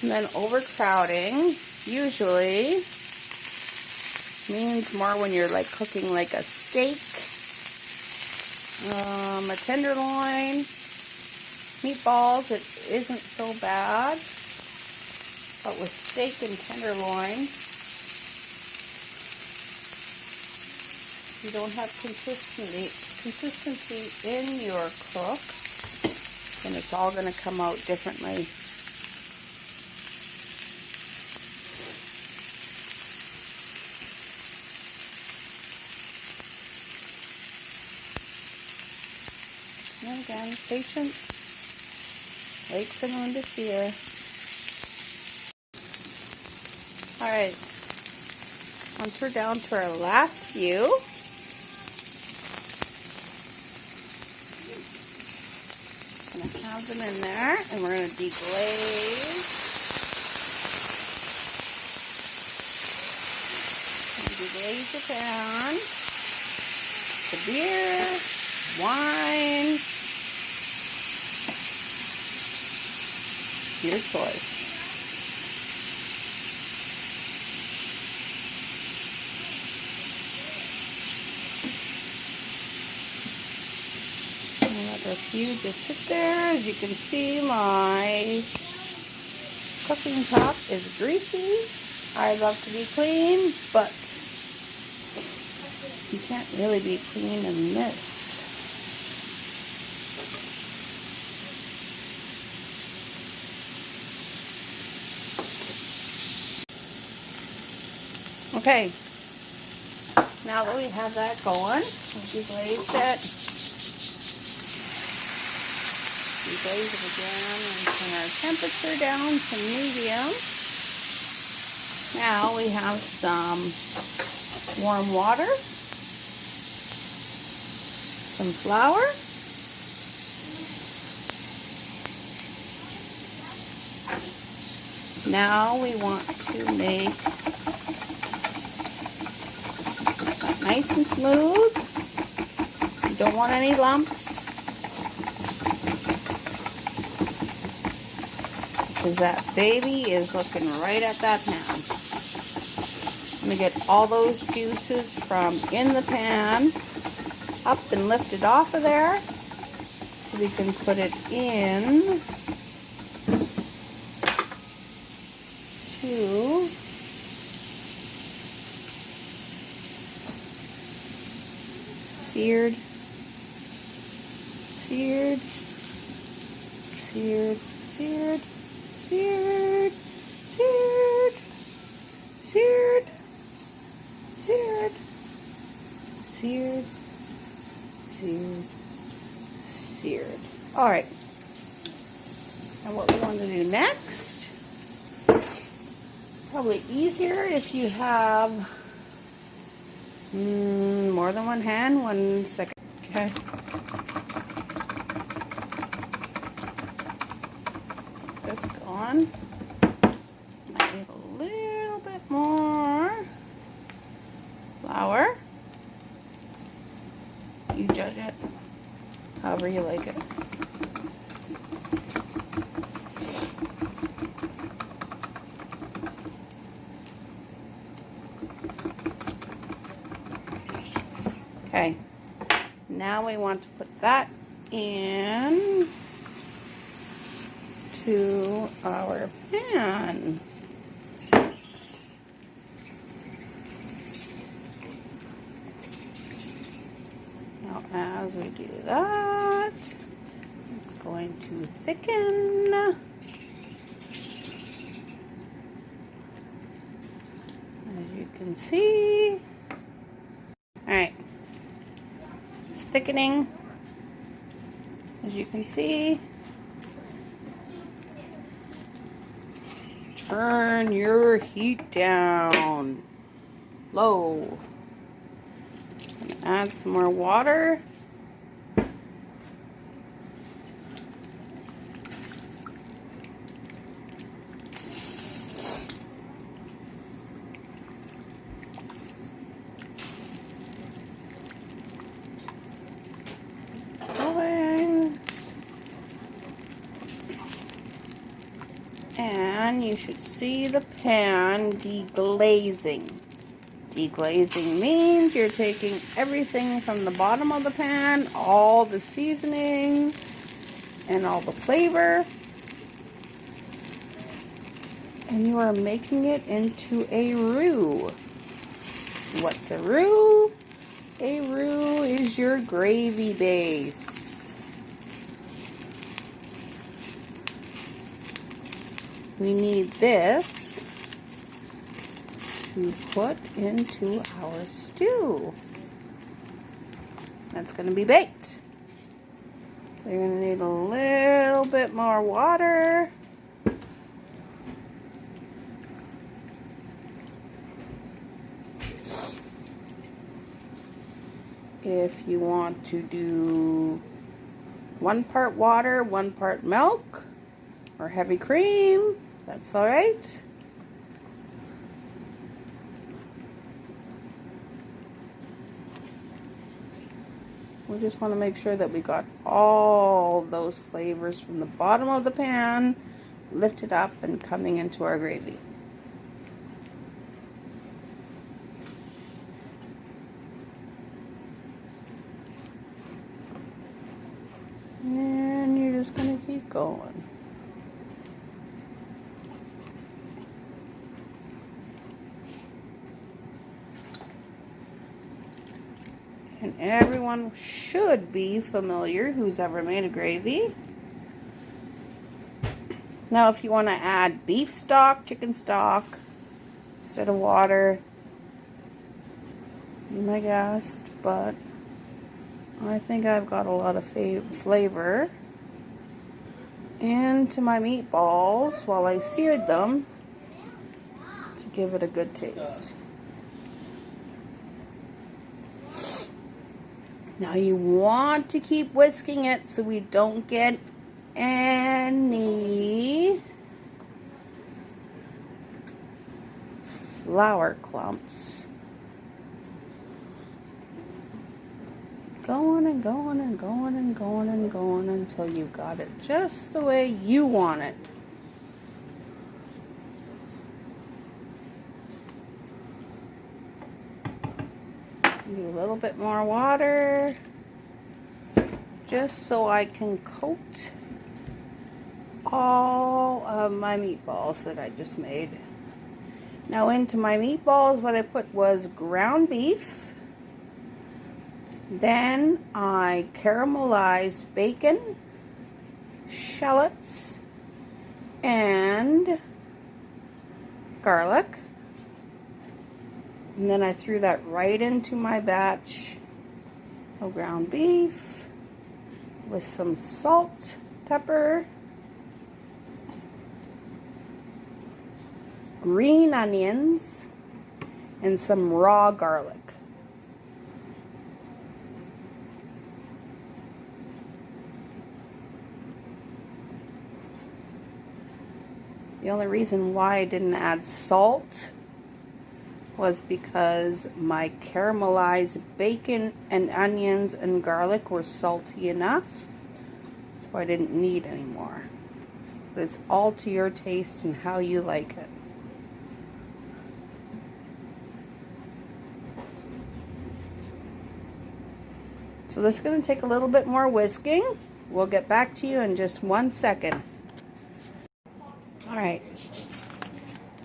And then overcrowding usually means more when you're like cooking like a steak, a tenderloin, meatballs, it isn't so bad. But with steak and tenderloin, you don't have consistency in your cook, and it's all going to come out differently. And again, patience. Wait for the moon to sear. Alright, once we're down to our last few, I'm going to have them in there, and we're going to deglaze. Deglaze the pan. The beer, wine, your choice. Let a few just sit there. As you can see, my cooking top is greasy. I love to be clean, but you can't really be clean in this. Okay, now that we have that going, deglaze it. Deglaze it again and turn our temperature down to medium. Now we have some warm water, some flour, now we want to make that nice and smooth. You don't want any lumps, because that baby is looking right at that pan. I'm going to get all those juices from in the pan up and lifted off of there, so we can put it in to seared, seared, seared, seared, seared, seared, seared, seared, seared, seared, seared. Alright. And what we want to do next, probably easier if you have more than one hand. 1 second. Okay. This gone. I need a little bit more flour. You judge it however you like it. Okay, now we want to put that in to our pan. Now as we do that, it's going to thicken. As you can see. Alright. It's thickening. As you can see. Turn your heat down low. Add some more water. And you should see the pan deglazing. Deglazing means you're taking everything from the bottom of the pan, all the seasoning and all the flavor, and you are making it into a roux. What's a roux? A roux is your gravy base. We need this to put into our stew. That's going to be baked. So you're going to need a little bit more water. If you want to do 1 part water, 1 part milk, or heavy cream, that's all right. We just want to make sure that we got all those flavors from the bottom of the pan lifted up and coming into our gravy. And you're just going to keep going. And everyone should be familiar who's ever made a gravy. Now if you want to add beef stock, chicken stock, instead of water, be my guest, but I think I've got a lot of flavor into my meatballs while I seared them to give it a good taste. Now you want to keep whisking it so we don't get any flour clumps. Going and going and going and going and going until you got it just the way you want it. Do a little bit more water just so I can coat all of my meatballs that I just made. Now into my meatballs what I put was ground beef. Then I caramelized bacon, shallots, and garlic. And then I threw that right into my batch of ground beef with some salt, pepper, green onions, and some raw garlic. The only reason why I didn't add salt was because my caramelized bacon and onions and garlic were salty enough, so I didn't need any more. But it's all to your taste and how you like it. So this is going to take a little bit more whisking. We'll get back to you in just 1 second. Alright,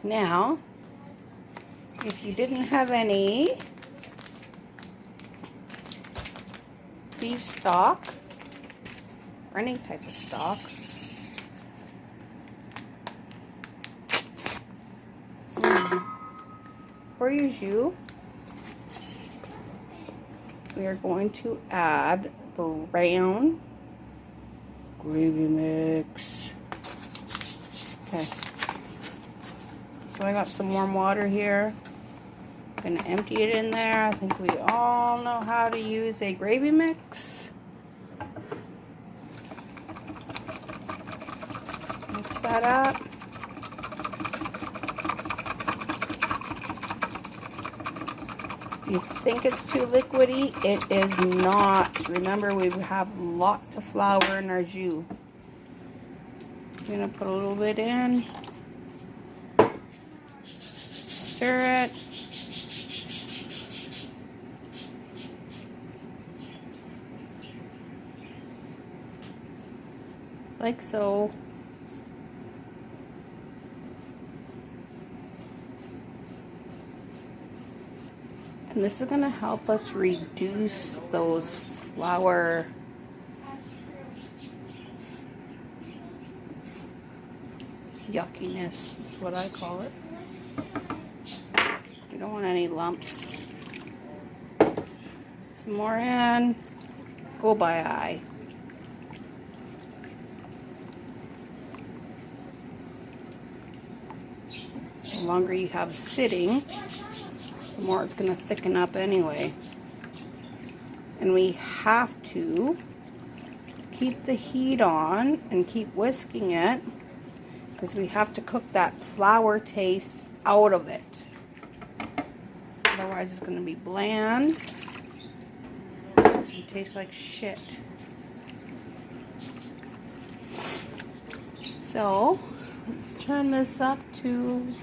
now if you didn't have any beef stock or any type of stock, for your jus, we are going to add brown gravy mix. Okay, so I got some warm water here. I'm gonna empty it in there. I think we all know how to use a gravy mix. Mix that up. You think it's too liquidy? It is not. Remember, we have lots of flour in our jus. I'm gonna put a little bit in. stir it. Like so. And this is going to help us reduce those flour yuckiness, is what I call it. You don't want any lumps. Some more in. Go by eye. The longer you have sitting, the more it's going to thicken up anyway. And we have to keep the heat on and keep whisking it because we have to cook that flour taste out of it. Otherwise it's going to be bland and taste like shit. So let's turn this up to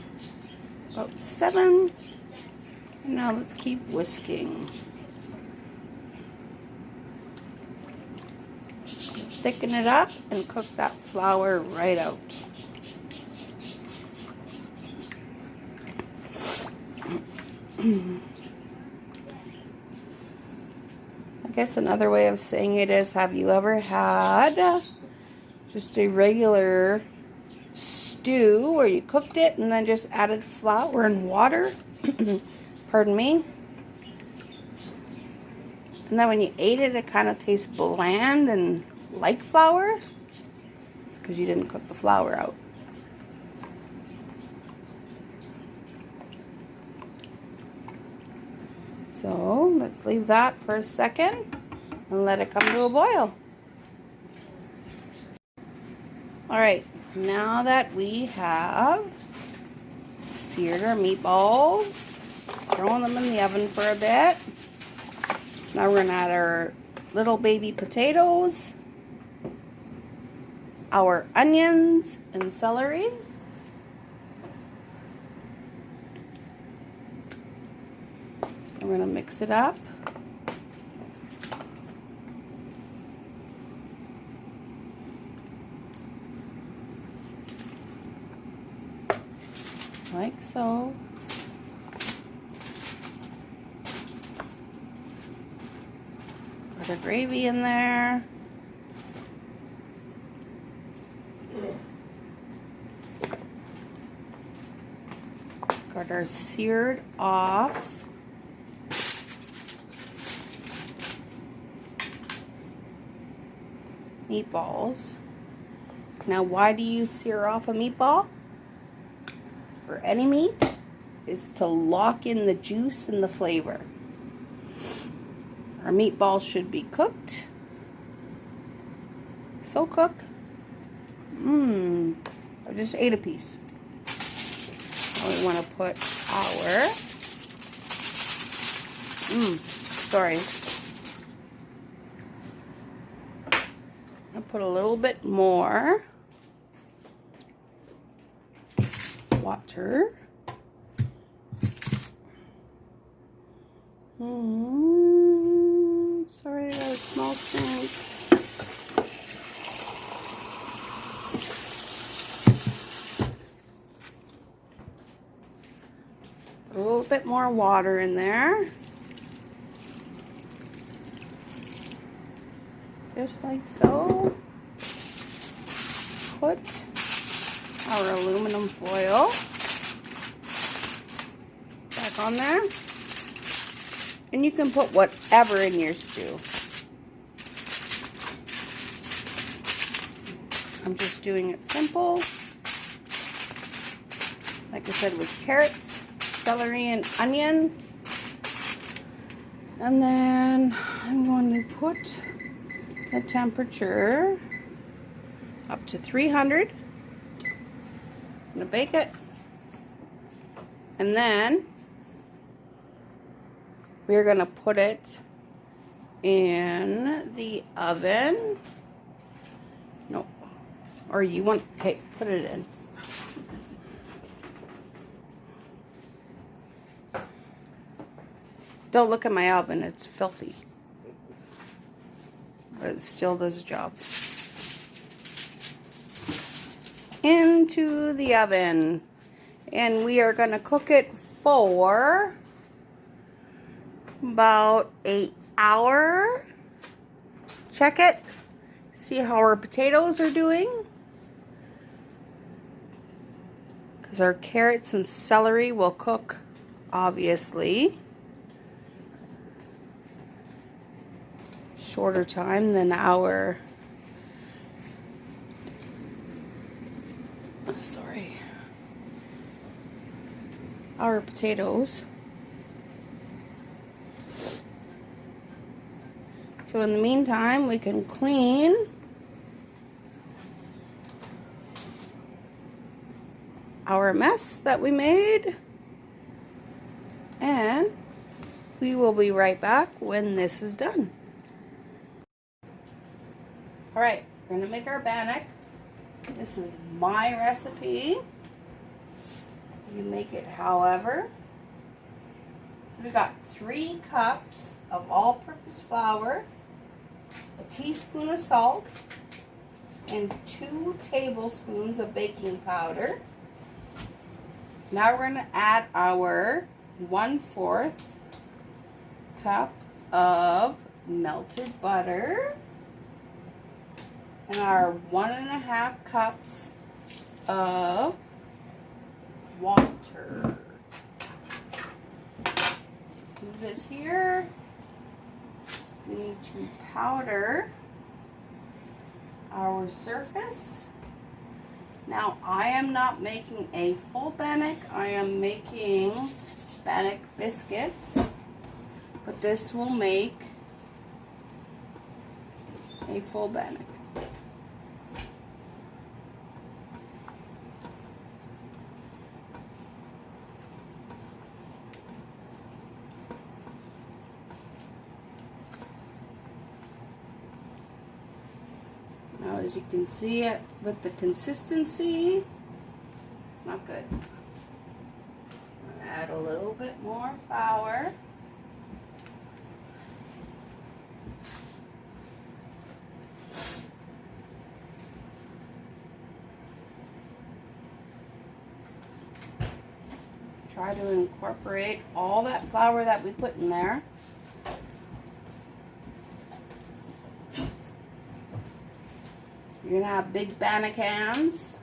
about 7. And now let's keep whisking. Thicken it up and cook that flour right out. I guess another way of saying it is, have you ever had just a regular stew where you cooked it and then just added flour and water? Pardon me. And then when you ate it, it kind of tastes bland and like flour because you didn't cook the flour out. So let's leave that for a second and let it come to a boil. Alright, now that we have seared our meatballs, throwing them in the oven for a bit. Now we're going to add our little baby potatoes, our onions and celery. We're going to mix it up. Like so. Put our gravy in there. Got our seared off meatballs. Now, why do you sear off a meatball? For any meat is to lock in the juice and the flavor. Our meatballs should be cooked. So cooked. I just ate a piece. Now we want to put our sorry. I'll put a little bit more water. Sorry, I got a small tank. Put a little bit more water in there. Just like so. Put our aluminum foil back on there. And you can put whatever in your stew. I'm just doing it simple. Like I said, with carrots, celery, and onion. And then I'm going to put the temperature up to 300. I'm going to bake it. And then we're going to put it in the oven. No. Or you want, okay, put it in. Don't look at my oven, it's filthy. But it still does the job. Into the oven. And we are going to cook it for about an hour. Check it. See how our potatoes are doing. Because our carrots and celery will cook, obviously, shorter time than our, our potatoes. So in the meantime, we can clean our mess that we made, and we will be right back when this is done. Alright, we're going to make our bannock. This is my recipe. You make it however. So we got 3 cups of all-purpose flour, a teaspoon of salt, and 2 tablespoons of baking powder. Now we're going to add our 1/4 cup of melted butter and our 1.5 cups of water. Move this here. We need to powder our surface. Now I am not making a full bannock, I am making bannock biscuits, but this will make a full bannock. Now, as you can see it with the consistency, it's not good. I'm going to add a little bit more flour. Try to incorporate all that flour that we put in there. You're going to have big bannock hands.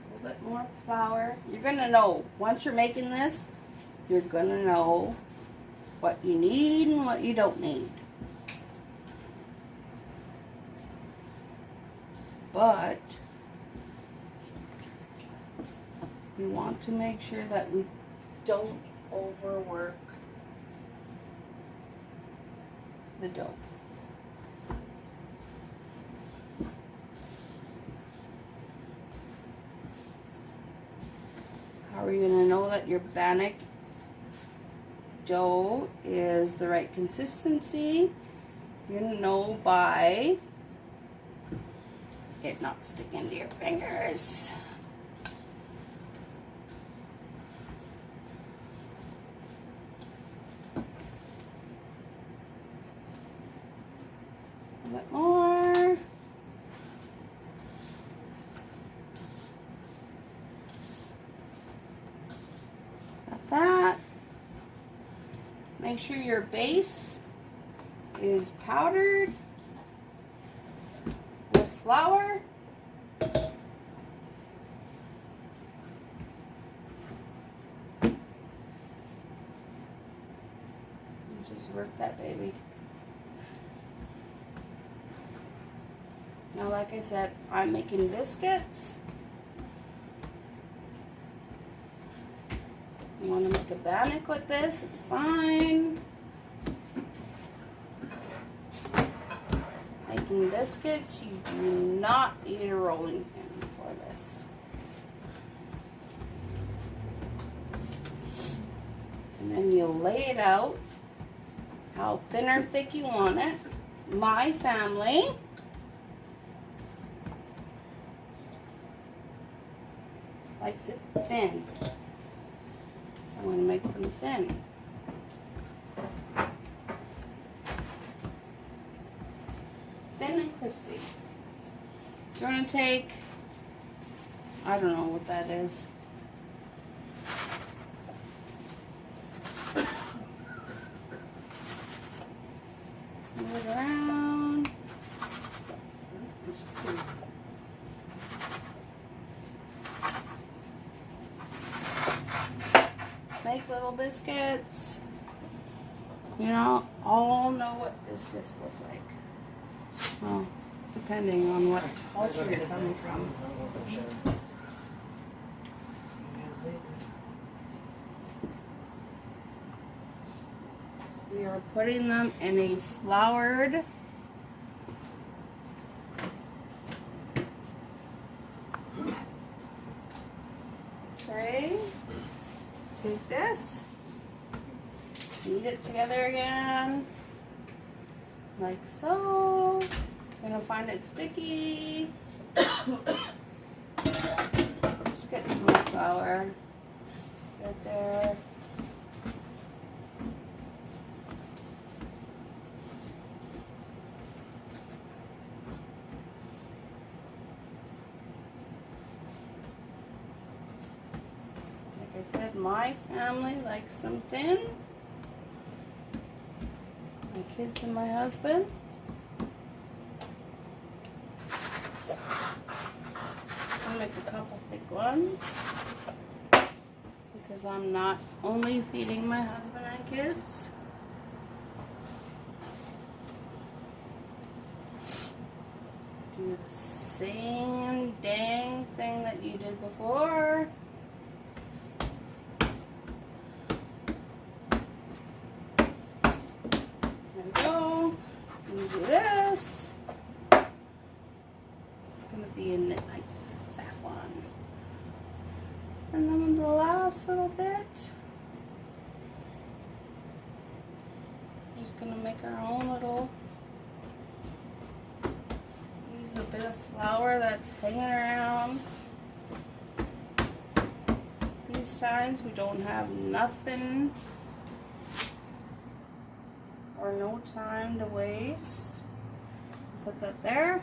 A little bit more flour. You're going to know, once you're making this, you're going to know what you need and what you don't need. But we want to make sure that we don't overwork the dough. How are you going to know that your bannock dough is the right consistency? You're going to know by it not sticking to your fingers. A bit more. Got that. Make sure your base is powdered with flour. Just work that baby. Now, like I said, I'm making biscuits. You want to make a bannock with this, it's fine. Making biscuits, you do not need a rolling pin for this. And then you lay it out how thin or thick you want it. My family likes it thin. So I'm going to make them thin. Thin and crispy. So we're going to take, I don't know what that is. Move it around. Make little biscuits. You know, all know what biscuits look like. Well, depending on what culture you're coming from. We are putting them in a floured tray. Take this, knead it together again, like so. You're gonna find it sticky. Just get some more flour right there. Like I said, my family likes them thin. My kids and my husband. I'll make a couple thick ones because I'm not only feeding my husband and kids. Do the same dang thing that you did before. There we go. And do this. It's going to be a nice fat one. And then the last little bit, we're just going to make our own little, use a bit of flour that's hanging around. These times we don't have nothing or no time to waste. Put that there.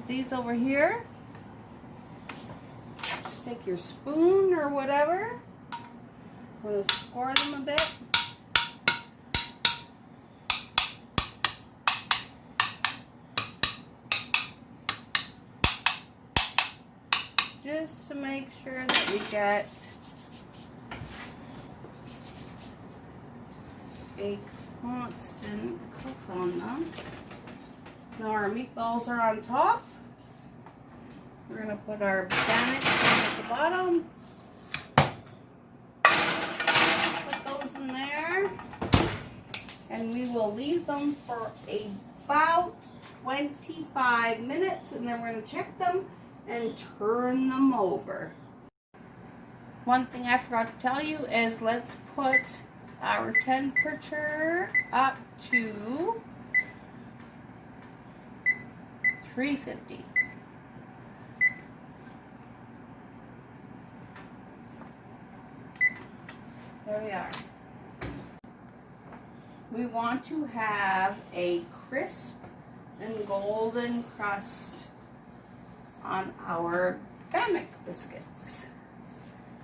These over here, just take your spoon or whatever. I'm going to score them a bit. Just to make sure that we get a constant cook on them. Now our meatballs are on top. We're going to put our bannock at the bottom. Put those in there. And we will leave them for about 25 minutes. And then we're going to check them and turn them over. One thing I forgot to tell you is let's put our temperature up to 350. There we are. We want to have a crisp and golden crust on our bannock biscuits.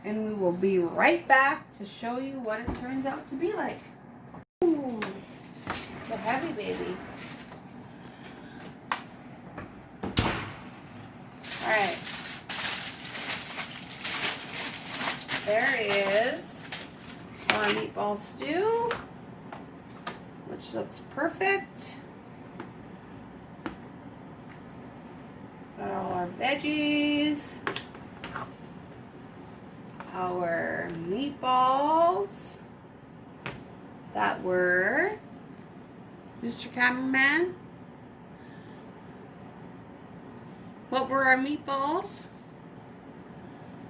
And we will be right back to show you what it turns out to be like. Ooh, it's a heavy baby. Alright. There is our meatball stew, which looks perfect. Got all our veggies, our meatballs that were, Mr. Cameraman, what were our meatballs?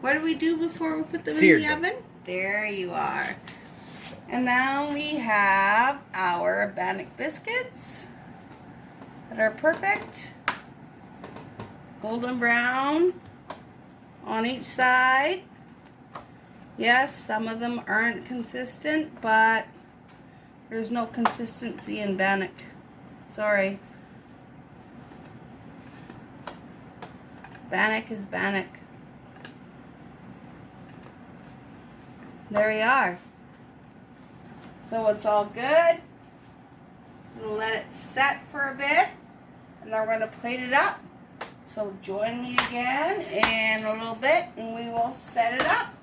What did we do before we put them in the oven? There you are. And now we have our bannock biscuits that are perfect. Golden brown on each side. Yes, some of them aren't consistent, but there's no consistency in Bannock. Sorry. Bannock is Bannock. There we are. So it's all good. We'll let it set for a bit, and then we're going to plate it up. So join me again in a little bit, and we will set it up.